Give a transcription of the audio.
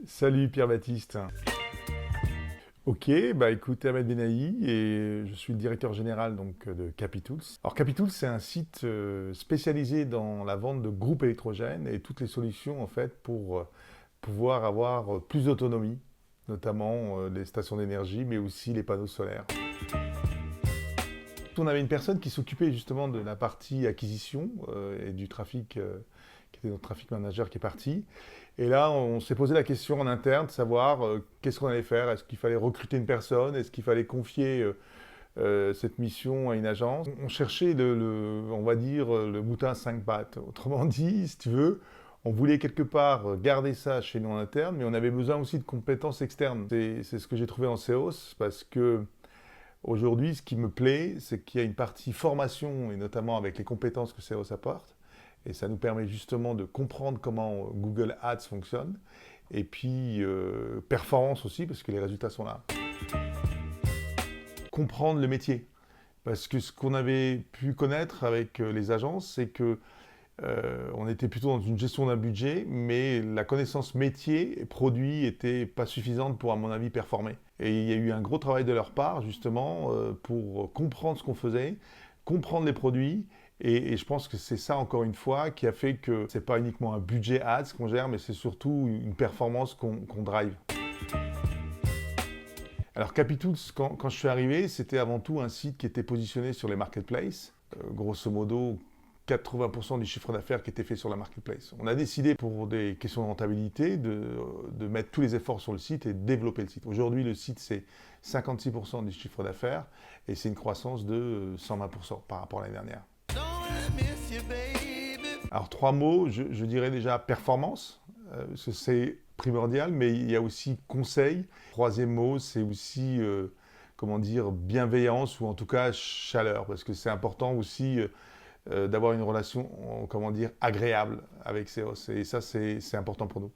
Salut Pierre-Baptiste. Ok, bah écoute, Ahmed Benahi et je suis le directeur général donc, de Capitools. Alors Capitools, c'est un site spécialisé dans la vente de groupes électrogènes et toutes les solutions en fait pour pouvoir avoir plus d'autonomie, notamment les stations d'énergie, mais aussi les panneaux solaires. On avait une personne qui s'occupait justement de la partie acquisition et du trafic, qui était notre traffic manager qui est parti. Et là, on s'est posé la question en interne de savoir qu'est-ce qu'on allait faire. Est-ce qu'il fallait recruter une personne? Est-ce qu'il fallait confier cette mission à une agence? On cherchait, on va dire, le mouton à cinq pattes. Autrement dit, si tu veux, on voulait quelque part garder ça chez nous en interne, mais on avait besoin aussi de compétences externes. C'est ce que j'ai trouvé en Seos, parce que aujourd'hui, ce qui me plaît, c'est qu'il y a une partie formation, et notamment avec les compétences que Seos apporte. Et ça nous permet justement de comprendre comment Google Ads fonctionne. Et puis, performance aussi, parce que les résultats sont là. Comprendre le métier. Parce que ce qu'on avait pu connaître avec les agences, c'est que on était plutôt dans une gestion d'un budget, mais la connaissance métier et produit était pas suffisante pour, à mon avis, performer. Et il y a eu un gros travail de leur part, justement, pour comprendre ce qu'on faisait, comprendre les produits, et je pense que c'est ça, encore une fois, qui a fait que c'est pas uniquement un budget ads qu'on gère, mais c'est surtout une performance qu'on drive. Alors Capitools, quand je suis arrivé, c'était avant tout un site qui était positionné sur les marketplaces. Grosso modo, 80% du chiffre d'affaires qui était fait sur la marketplace. On a décidé, pour des questions de rentabilité, de mettre tous les efforts sur le site et de développer le site. Aujourd'hui, le site, c'est 56% du chiffre d'affaires et c'est une croissance de 120% par rapport à l'année dernière. Alors, trois mots, je dirais déjà performance, parce que c'est primordial, mais il y a aussi conseil. Troisième mot, c'est aussi, comment dire, bienveillance ou en tout cas chaleur, parce que c'est important aussi d'avoir une relation, comment dire, agréable avec Seos. Et ça, c'est important pour nous.